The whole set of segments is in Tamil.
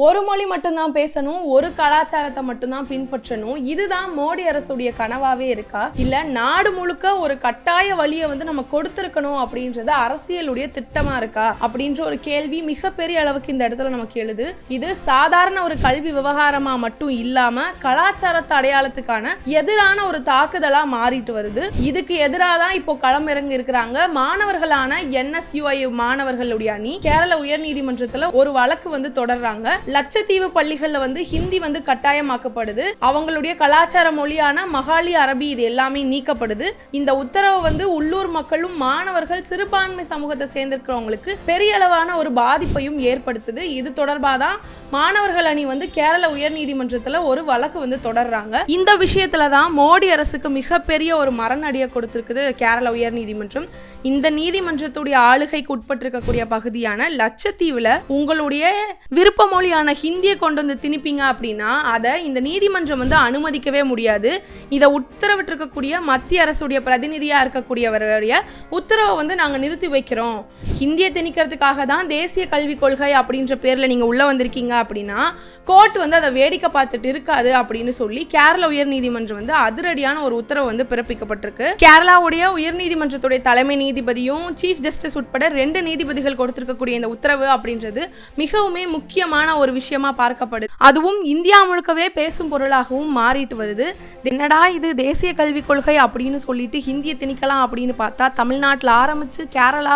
ஒரு மொழி மட்டும்தான் பேசணும், ஒரு கலாச்சாரத்தை மட்டும்தான் பின்பற்றணும், இதுதான் மோடி அரசுடைய கனவாவே இருக்கா? இல்ல நாடு முழுக்க ஒரு கட்டாய வழியை நம்ம கொடுத்திருக்கணும் அப்படின்றது அரசியலுடைய திட்டமா இருக்கா அப்படின்ற ஒரு கேள்வி மிகப்பெரிய அளவுக்கு இந்த இடத்துல நமக்கு எழுது. இது சாதாரண ஒரு கல்வி விவகாரமா மட்டும் இல்லாம கலாச்சாரத்தை அடையாளத்துக்கான எதிரான ஒரு தாக்குதலா மாறிட்டு வருது. இதுக்கு எதிராக தான் இப்போ களமிறங்கி இருக்கிறாங்க மாணவர்களான NSUI மாணவர்களுடைய அணி. கேரள உயர்நீதிமன்றத்துல ஒரு வழக்கு தொடர்றாங்க. லட்சத்தீவு பள்ளிகள்ல ஹிந்தி கட்டாயமாக்கப்படுது. அவங்களுடைய கலாச்சார மொழியான மகாலி அரபி இது எல்லாமே நீக்கப்படுது. இந்த உத்தரவு உள்ளூர் மக்களும் மாணவர்கள் சிறுபான்மை சமூகத்தை சேர்ந்திருக்கிறவங்களுக்கு பெரிய அளவான ஒரு பாதிப்பையும் ஏற்படுத்துது. இது தொடர்பாக தான் மாணவர்கள் அணி கேரள உயர்நீதிமன்றத்துல ஒரு வழக்கு தொடர்றாங்க. இந்த விஷயத்துல தான் மோடி அரசுக்கு மிகப்பெரிய ஒரு மரணடியை கொடுத்திருக்குது கேரள உயர்நீதிமன்றம். இந்த நீதிமன்றத்துடைய ஆளுகைக்கு உட்பட்டிருக்கக்கூடிய பகுதியான லட்சத்தீவுல உங்களுடைய விருப்ப மொழி ஹிந்தியை கொண்டு திணிப்பீங்க அப்படின்னா அதை இந்த நீதிமன்றம் அனுமதிக்கவே முடியாது. இதை உத்தரவிட்டிருக்கக்கூடிய மத்திய அரசுடைய பிரதிநிதியா இருக்கக்கூடியவருடைய உத்தரவை நாங்க நிறுத்தி வைக்கிறோம். ஹிந்தியை திணிக்கிறதுக்காக தான் தேசிய கல்விக் கொள்கை அப்படின்ற பேர்ல நீங்க உள்ள வந்திருக்கீங்க அப்படின்னா கோர்ட் அதை வேடிக்கை பார்த்துட்டு இருக்காது அப்படின்னு சொல்லி கேரள உயர்நீதிமன்றம் அதிரடியான ஒரு உத்தரவு பிறப்பிக்கப்பட்டிருக்கு. கேரளாவுடைய உயர்நீதிமன்றத்துடைய தலைமை நீதிபதியும் சீஃப் ஜஸ்டிஸ் உட்பட 2 நீதிபதிகள் கொடுத்திருக்கக்கூடிய இந்த உத்தரவு அப்படின்றது மிகவுமே முக்கியமான ஒரு விஷயமா பார்க்கப்படுது. அதுவும் இந்தியா முழுக்கவே பேசும் பொருளாகவும் மாறிட்டு வருது. என்னடா இது தேசிய கல்விக் கொள்கை அப்படின்னு சொல்லிட்டு ஹிந்தியை திணிக்கலாம் அப்படின்னு பார்த்தா தமிழ்நாட்டில் ஆரம்பிச்சு கேரளா,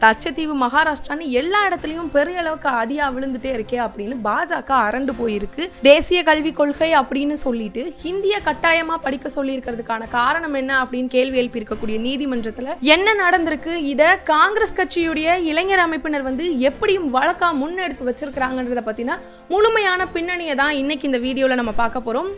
லட்சத்தீவு, மகாராஷ்டிரான்னு எல்லா இடத்துலையும் பெரிய அளவுக்கு அடியா விழுந்துட்டே இருக்கே அப்படின்னு பாஜக அரண்டு போயிருக்கு. தேசிய கல்விக் கொள்கை அப்படின்னு சொல்லிட்டு ஹிந்தியை கட்டாயமா படிக்க சொல்லி இருக்கிறதுக்கான காரணம் என்ன அப்படின்னு கேள்வி எழுப்பி இருக்கக்கூடிய நீதிமன்றத்துல என்ன நடந்திருக்கு, இத காங்கிரஸ் கட்சியுடைய இளைஞர் அமைப்பினர் எப்படியும் வழக்கா முன்னெடுத்து வச்சிருக்கிறாங்கன்றத பத்தினா முழுமையான பின்னணியை தான் இன்னைக்கு இந்த வீடியோல நம்ம பார்க்க போறோம்.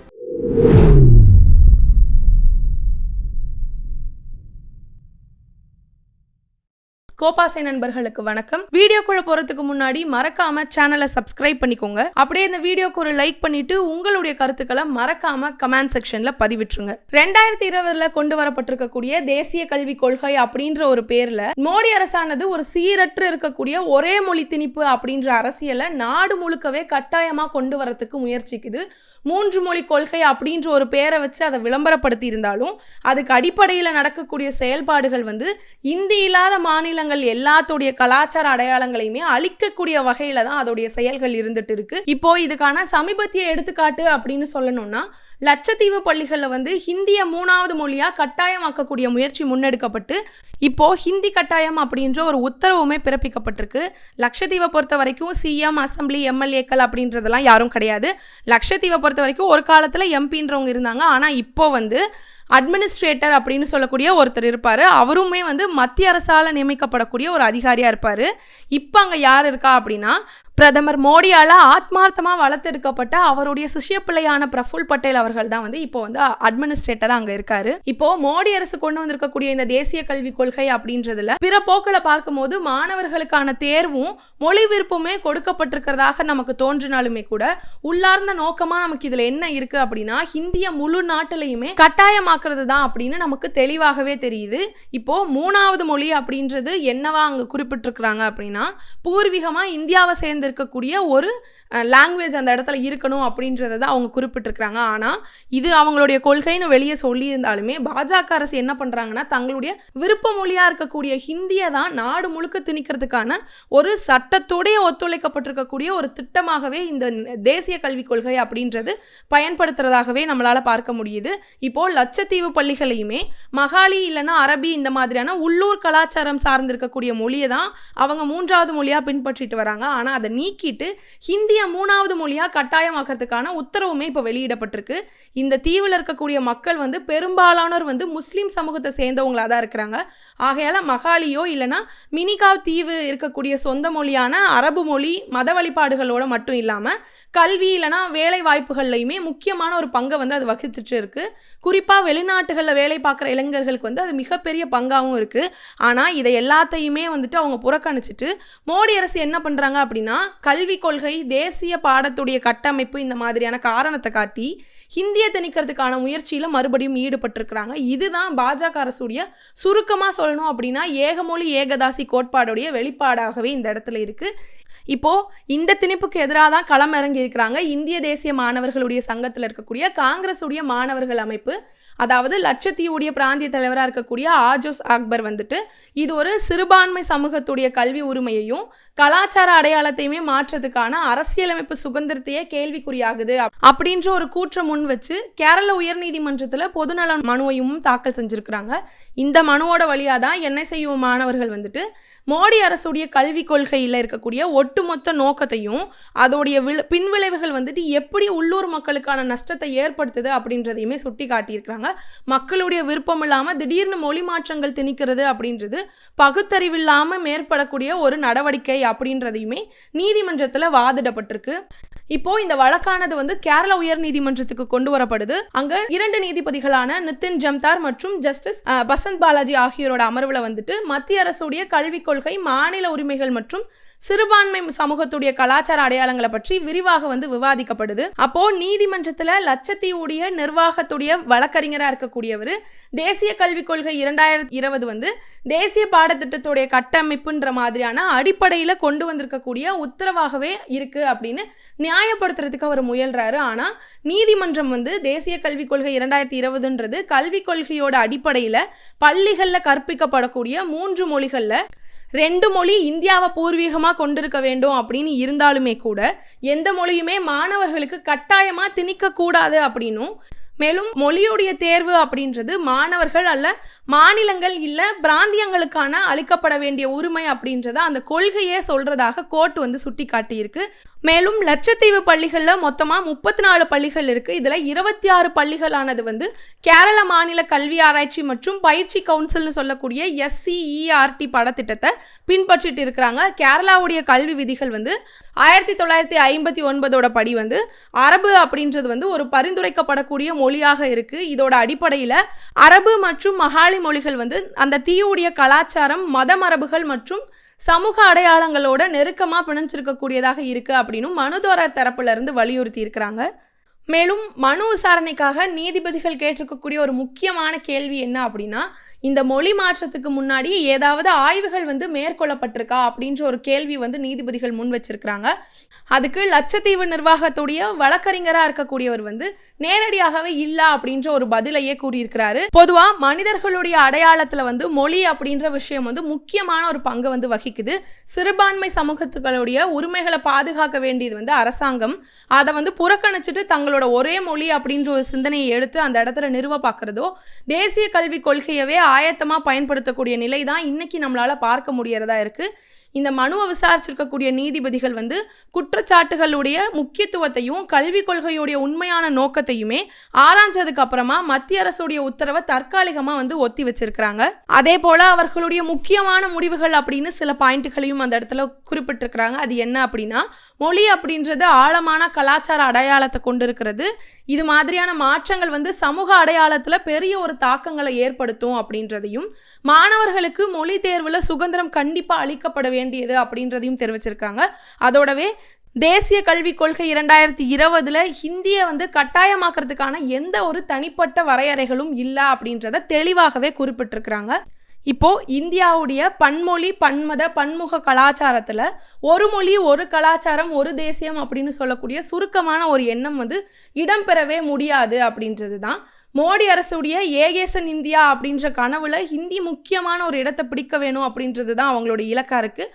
கோபாசை நண்பர்களுக்கு வணக்கம். வீடியோக்குள்ள போறதுக்கு முன்னாடி மறக்காம சேனலை சப்ஸ்கிரைப் பண்ணிக்கோங்க. அப்படியே இந்த வீடியோக்கு ஒரு லைக் பண்ணிட்டு உங்களுடைய கருத்துக்களை மறக்காம கமெண்ட் செக்ஷன்ல பதிவிட்டுருங்க. 2020 கொண்டு வரப்பட்டிருக்கக்கூடிய தேசிய கல்விக் கொள்கை அப்படின்ற ஒரு பேர்ல மோடி அரசானது ஒரு சீரற்று இருக்கக்கூடிய ஒரே மொழி திணிப்பு அப்படின்ற அரசியலை நாடு முழுக்கவே கட்டாயமா கொண்டு வரத்துக்கு முயற்சிக்குது. 3 மொழி கொள்கை அப்படின்ற ஒரு பேரை வச்சு அதை விளம்பரப்படுத்தி இருந்தாலும் அதுக்கு அடிப்படையில் நடக்கக்கூடிய செயல்பாடுகள் இந்தி இல்லாத மாநிலங்கள் எல்லாத்துடைய கலாச்சார அடையாளங்களையுமே அழிக்கக்கூடிய வகையில தான் அதோடைய செயல்கள் இருந்துட்டு இருக்கு. இப்போ இதுக்கான சமீபத்திய எடுத்துக்காட்டு அப்படின்னு சொல்லணும்னா லட்சத்தீவு பள்ளிகளில் ஹிந்தியை 3வது மொழியா கட்டாயமாக்கக்கூடிய முயற்சி முன்னெடுக்கப்பட்டு இப்போ ஹிந்தி கட்டாயம் அப்படின்ற ஒரு உத்தரவுமே பிறப்பிக்கப்பட்டிருக்கு. லட்சத்தீவை பொறுத்த வரைக்கும் CM, அசம்பிளி, MLAக்கள் அப்படின்றதெல்லாம் யாரும் கிடையாது. லட்சத்தீவை பொறுத்த வரைக்கும் ஒரு காலத்துல எம்பின்றவங்க இருந்தாங்க. ஆனா இப்போ அட்மினிஸ்ட்ரேட்டர் அப்படின்னு சொல்லக்கூடிய ஒருத்தர் இருப்பாரு. அவருமே மத்திய அரசால நியமிக்கப்படக்கூடிய ஒரு அதிகாரியா இருப்பாரு. இப்போ அங்க யார் இருக்கா அப்படின்னா பிரதமர் மோடியால ஆத்மார்த்தமா வளர்த்தெடுக்கப்பட்ட அவருடைய சிஷ்ய பிள்ளையான பிரஃபுல் பட்டேல் அவர்கள் தான் இப்போ அட்மினிஸ்ட்ரேட்டரா அங்க இருக்காரு. இப்போ மோடி அரசு கொண்டு வந்திருக்கக்கூடிய இந்த தேசிய கல்விக் கொள்கை அப்படின்றதுல பிற போக்களை பார்க்கும்போது மாணவர்களுக்கான தேர்வும் மொழி விருப்பமே கொடுக்கப்பட்டிருக்கிறதாக நமக்கு தோன்றினாலுமே கூட உள்ளார்ந்த நோக்கமா நமக்கு இதுல என்ன இருக்கு அப்படின்னா ஹிந்திய முழு நாட்டிலையுமே கட்டாயமாக்குறது தான் அப்படின்னு நமக்கு தெளிவாகவே தெரியுது. இப்போ 3வது மொழி அப்படின்றது என்னவா அங்க குறிப்பிட்டிருக்கிறாங்க அப்படின்னா பூர்வீகமா இந்தியாவை சேர்ந்து இருக்கக்கூடிய ஒரு லாங்குவேஜ் அந்த இடத்துல இருக்கணும் அப்படின்றத தான் அவங்க குறிப்பிட்டிருக்கிறாங்க. ஆனால் இது அவங்களுடைய கொள்கைன்னு வெளியே சொல்லியிருந்தாலுமே பாஜக அரசு என்ன பண்ணுறாங்கன்னா தங்களுடைய விருப்ப மொழியாக இருக்கக்கூடிய ஹிந்தியை தான் நாடு முழுக்க திணிக்கிறதுக்கான ஒரு சட்டத்தோடைய ஒத்துழைக்கப்பட்டிருக்கக்கூடிய ஒரு திட்டமாகவே இந்த தேசிய கல்விக் கொள்கை அப்படின்றது பயன்படுத்துறதாகவே நம்மளால் பார்க்க முடியுது. இப்போ லட்சத்தீவு பள்ளிகளையுமே மகாலி இல்லைன்னா அரபி இந்த மாதிரியான உள்ளூர் கலாச்சாரம் சார்ந்திருக்கக்கூடிய மொழியை தான் அவங்க 3வது மொழியாக பின்பற்றிட்டு வராங்க. ஆனால் அதை நீக்கிட்டு ஹிந்திய 3வது மொழியா கட்டாயமாக்கிறதுக்கான உத்தரவுமே இப்போ வெளியிடப்பட்டிருக்கு. இந்த தீவில் இருக்கக்கூடிய மக்கள் பெரும்பாலானோர் முஸ்லீம் சமூகத்தை சேர்ந்தவங்களா தான் இருக்கிறாங்க. ஆகையால மகாலியோ இல்லைன்னா மினிகாவ் தீவு இருக்கக்கூடிய சொந்த மொழியான அரபு மொழி மத வழிபாடுகளோட மட்டும் இல்லாமல் கல்வி இல்லைனா வேலை வாய்ப்புகள்லையுமே முக்கியமான ஒரு பங்கை அது வகித்துட்டு இருக்கு. குறிப்பாக வெளிநாட்டுகளில் வேலை பார்க்குற இளைஞர்களுக்கு அது மிகப்பெரிய பங்காகவும் இருக்கு. ஆனால் இதை எல்லாத்தையுமே அவங்க புறக்கணிச்சிட்டு மோடி அரசு என்ன பண்ணுறாங்க அப்படின்னா கல்விக் கொள்கை, தேசிய பாடத்துடைய கட்டமைப்பு இந்த மாதிரியான காரணத்தை காட்டி ஹிந்தியை திணிக்கிறதுக்கான முயற்சியில மறுபடியும் ஈடுபட்டிருக்கிறாங்க. இதுதான் பாஜக அரசுடைய சுருக்கமாக சொல்லணும் அப்படின்னா ஏகமொழி ஏகதாசி கோட்பாடுடைய வெளிப்பாடாகவே இந்த இடத்துல இருக்கு. இப்போ இந்த திணிப்புக்கு எதிராக தான் களம் இறங்கி இருக்கிறாங்க இந்திய தேசிய மாணவர்களுடைய சங்கத்தில் இருக்கக்கூடிய காங்கிரஸ் உடைய மாணவர்கள் அமைப்பு. அதாவது லட்சத்தீவுடைய பிராந்திய தலைவராக இருக்கக்கூடிய ஆஜோஸ் அக்பர் வந்துட்டு இது ஒரு சிறுபான்மை சமூகத்துடைய கல்வி உரிமையையும் கலாச்சார அடையாளத்தையுமே மாற்றத்துக்கான அரசியலமைப்பு சுதந்திரத்தையே கேள்விக்குறியாகுது அப்படின்ற ஒரு கூற்றை முன் வச்சு கேரள உயர்நீதிமன்றத்தில் பொதுநல மனுவையும் தாக்கல் செஞ்சிருக்கிறாங்க. இந்த மனுவோட வழியாக தான் NSIU மாணவர்கள் வந்துட்டு மோடி அரசுடைய கல்விக் கொள்கையில் இருக்கக்கூடிய ஒட்டுமொத்த நோக்கத்தையும் அதோடைய பின்விளைவுகள் வந்துட்டு எப்படி உள்ளூர் மக்களுக்கான நஷ்டத்தை ஏற்படுத்துது அப்படின்றதையுமே சுட்டி காட்டியிருக்கிறாங்க. மக்களுடைய விருப்பம் இல்லாமல் திடீர்னு மொழி மாற்றங்கள் திணிக்கிறது அப்படின்றது பகுத்தறிவில்லாமல் மேற்படக்கூடிய ஒரு நடவடிக்கை அப்படின்றதையுமே நீதிமன்றத்தில் வாதிடப்பட்டிருக்கு. இப்போ இந்த வழக்கானது வந்து கேரள உயர் நீதிமன்றத்துக்கு கொண்டு வரப்படுது. அங்க 2 நீதிபதிகளான நிதின் ஜம்தார் மற்றும் ஜஸ்டிஸ் பசந்த் பாலாஜி ஆகியோரோட அமர்வுல வந்துட்டு மத்திய அரசுடைய கல்விக் கொள்கை, மாநில உரிமைகள் மற்றும் சிறுபான்மை சமூகத்துடைய கலாச்சார அடையாளங்களை பற்றி விரிவாக வந்து விவாதிக்கப்படுது. அப்போ நீதிமன்றத்துல லட்சத்தீவுடைய நிர்வாகத்துடைய வழக்கறிஞராக இருக்கக்கூடியவர் தேசிய கல்விக் கொள்கை 2020 வந்து தேசிய பாடத்திட்டத்துடைய கட்டமைப்புன்ற மாதிரியான அடிப்படையில கொண்டு வந்திருக்கக்கூடிய உத்தரவாகவே இருக்கு அப்படின்னு நியாயப்படுத்துறதுக்கு அவர் முயல்றாரு. ஆனா நீதிமன்றம் வந்து தேசிய கல்விக் கொள்கை 2020ன்றது கல்விக் கொள்கையோட அடிப்படையில பள்ளிகள்ல கற்பிக்கப்படக்கூடிய 3 மொழிகள்ல 2 மொழி இந்தியாவை பூர்வீகமாக கொண்டிருக்க வேண்டும் அப்படின்னு இருந்தாலுமே கூட எந்த மொழியுமே மாணவர்களுக்கு கட்டாயமாக திணிக்கக்கூடாது அப்படின்னும், மேலும் மொழியுடைய தேர்வு அப்படின்றது மாணவர்கள் அல்ல மாநிலங்கள் இல்லை பிராந்தியங்களுக்கான அளிக்கப்பட வேண்டிய உரிமை அப்படின்றத அந்த கொள்கையே சொல்றதாக கோர்ட் வந்து சுட்டி காட்டியிருக்கு. மேலும் லட்சத்தீவு பள்ளிகளில் மொத்தமாக 34 பள்ளிகள் இருக்குது. இதில் 26 பள்ளிகளானது வந்து கேரள மாநில கல்வி ஆராய்ச்சி மற்றும் பயிற்சி கவுன்சில்னு சொல்லக்கூடிய SCERT படத்திட்டத்தை பின்பற்றிட்டு இருக்கிறாங்க. கேரளாவுடைய கல்வி விதிகள் வந்து 1959 படி வந்து அரபு அப்படின்றது வந்து ஒரு பரிந்துரைக்கப்படக்கூடிய மொழியாக இருக்குது. இதோட அடிப்படையில் அரபு மற்றும் மகாலி மொழிகள் வந்து அந்த தீவுடைய கலாச்சாரம், மத மரபுகள் மற்றும் சமூக அடையாளங்களோட நெருக்கமாக பிணைஞ்சிருக்கக்கூடியதாக இருக்குது அப்படின்னு மனுதாரர் தரப்புல இருந்து வலியுறுத்தி இருக்கிறாங்க. மேலும் மனு விசாரணைக்காக நீதிபதிகள் கேட்டிருக்கக்கூடிய ஒரு முக்கியமான கேள்வி என்ன அப்படின்னா, இந்த மொழி மாற்றத்துக்கு முன்னாடி ஏதாவது ஆய்வுகள் வந்து மேற்கொள்ளப்பட்டிருக்கா அப்படின்ற ஒரு கேள்வி வந்து நீதிபதிகள் முன் வச்சிருக்கிறாங்க. அதுக்கு லட்சத்தீவு நிர்வாகத்துடைய வழக்கறிஞராக இருக்கக்கூடியவர் வந்து நேரடியாகவே இல்லை அப்படின்ற ஒரு பதிலையே கூறியிருக்கிறாரு. பொதுவாக மனிதர்களுடைய அடையாளத்தில் வந்து மொழி அப்படின்ற விஷயம் வந்து முக்கியமான ஒரு பங்கு வந்து வகிக்குது. சிறுபான்மை சமூகத்துகளுடைய உரிமைகளை பாதுகாக்க வேண்டியது வந்து அரசாங்கம். அதை வந்து புறக்கணிச்சுட்டு தங்களோட ஒரே மொழி அப்படின்ற ஒரு சிந்தனையை எடுத்து அந்த இடத்துல நிறுவ பார்க்குறதோ தேசிய கல்விக் கொள்கையவே ஆயத்தமாக பயன்படுத்தக்கூடிய நிலை தான் இன்னைக்கு நம்மளால பார்க்க முடியறதா இருக்கு. இந்த மனுவை விசாரிச்சிருக்கக்கூடிய நீதிபதிகள் வந்து குற்றச்சாட்டுகளுடைய முக்கியத்துவத்தையும் கல்விக் கொள்கையுடைய உண்மையான நோக்கத்தையுமே ஆராய்ஞ்சதுக்கு அப்புறமா மத்திய அரசுடைய உத்தரவை தற்காலிகமாக வந்து ஒத்தி வச்சிருக்கிறாங்க. அதே போல அவர்களுடைய முக்கியமான முடிவுகள் அப்படின்னு சில பாயிண்ட்டுகளையும் அந்த இடத்துல குறிப்பிட்டிருக்கிறாங்க. அது என்ன அப்படின்னா, மொழி அப்படின்றது ஆழமான கலாச்சார அடையாளத்தை கொண்டு இருக்கிறது. இது மாதிரியான மாற்றங்கள் வந்து சமூக அடையாளத்தில் பெரிய ஒரு தாக்கங்களை ஏற்படுத்தும் அப்படின்றதையும், மாணவர்களுக்கு மொழி தேர்வில் சுதந்திரம் கண்டிப்பாக அளிக்கப்பட வேண்டியது அப்படின்றதையும் தெரிவிச்சிருக்காங்க. அதோடவே தேசிய கல்விக் கொள்கை 2020 ஹிந்தியை வந்து கட்டாயமாக்குறதுக்கான எந்த ஒரு தனிப்பட்ட வரையறைகளும் இல்லை அப்படின்றத தெளிவாகவே குறிப்பிட்டிருக்கிறாங்க. இப்போ இந்தியாவுடைய பன்மொழி பன்மத பன்முக கலாச்சாரத்தில் ஒரு மொழி ஒரு கலாச்சாரம் ஒரு தேசியம் அப்படின்னு சொல்லக்கூடிய சுருக்கமான ஒரு எண்ணம் வந்து இடம்பெறவே முடியாது அப்படின்றது தான் மோடி அரசுடைய ஏகேசன் இந்தியா அப்படின்ற கனவுல ஹிந்தி முக்கியமான ஒரு இடத்தை பிடிக்க வேணும் அப்படின்றது தான் அவங்களோட இலக்கா இருக்கு.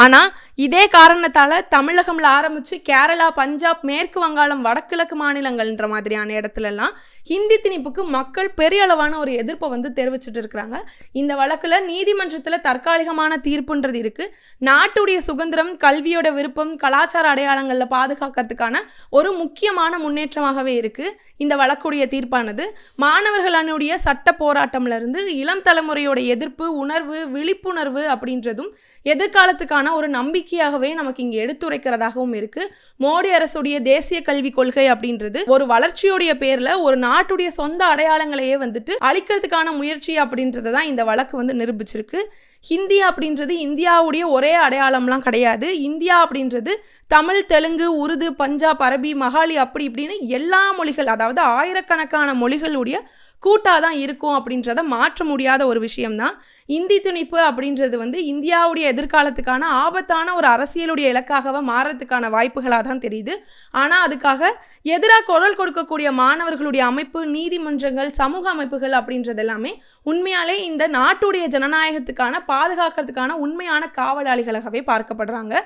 ஆனால் இதே காரணத்தால் தமிழகம்ல ஆரம்பித்து கேரளா, பஞ்சாப், மேற்கு வங்காளம், வடகிழக்கு மாநிலங்கள்ன்ற மாதிரியான இடத்துலலாம் ஹிந்தி திணிப்புக்கு மக்கள் பெரிய அளவான ஒரு எதிர்ப்பை வந்து தெரிவிச்சுட்டு இருக்கிறாங்க. இந்த வழக்கில் நீதிமன்றத்தில் தற்காலிகமான தீர்ப்புன்றது இருக்குது. நாட்டுடைய சுதந்திரம், கல்வியோட விருப்பம், கலாச்சார அடையாளங்களில் பாதுகாக்கிறதுக்கான ஒரு முக்கியமான முன்னேற்றமாகவே இருக்குது. இந்த வழக்குடைய தீர்ப்பானது மாணவர்களுடைய சட்ட போராட்டம்லேருந்து இளம் தலைமுறையோட எதிர்ப்பு உணர்வு, விழிப்புணர்வு அப்படின்றதும் எதிர்காலத்துக்கான ஒரு நம்பிக்கையாகவே நமக்கு இங்கே எடுத்துரைக்கிறதாகவும் இருக்கு. மோடி அரசுடைய தேசிய கல்விக் கொள்கை அப்படின்றது ஒரு வளர்ச்சியுடைய பேர்ல ஒரு நாட்டுடைய சொந்த அடையாளங்களையே வந்துட்டு அழிக்கிறதுக்கான முயற்சி அப்படின்றது தான் இந்த வழக்கு வந்து நிரூபிச்சிருக்கு. ஹிந்தி அப்படின்றது இந்தியாவுடைய ஒரே அடையாளம்லாம் கிடையாது. இந்தியா அப்படின்றது தமிழ், தெலுங்கு, உருது, பஞ்சாப், அரபி, மகாலி அப்படி இப்படின்னு எல்லா மொழிகள், அதாவது ஆயிரக்கணக்கான மொழிகளுடைய கூட்டாக தான் இருக்கும் அப்படின்றத மாற்ற முடியாத ஒரு விஷயம்தான். இந்தி திணிப்பு அப்படின்றது வந்து இந்தியாவுடைய எதிர்காலத்துக்கான ஆபத்தான ஒரு அரசியலுடைய இலக்காக மாறதுக்கான வாய்ப்புகளாக தான் தெரியுது. ஆனால் அதுக்காக எதிராக குரல் கொடுக்கக்கூடிய மாணவர்களுடைய அமைப்பு, நீதிமன்றங்கள், சமூக அமைப்புகள் அப்படின்றது எல்லாமே உண்மையாலே இந்த நாட்டுடைய ஜனநாயகத்துக்கான பாதுகாக்கிறதுக்கான உண்மையான காவலாளிகளாகவே பார்க்கப்படுறாங்க.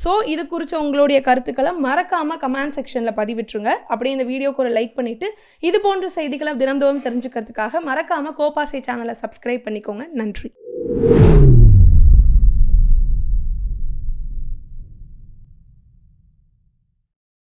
ஸோ இது குறித்த உங்களுடைய கருத்துக்களை மறக்காமல் கமெண்ட் செக்ஷனில் பதிவிட்டுருங்க. அப்படியே இந்த வீடியோக்கு ஒரு லைக் பண்ணிவிட்டு இது போன்ற செய்திகளை தினந்தோறும் தெரிஞ்சுக்கிறதுக்காக மறக்காமல் கோபாசை சேனலை சப்ஸ்கிரைப் பண்ணிக்கோங்க. நன்றி.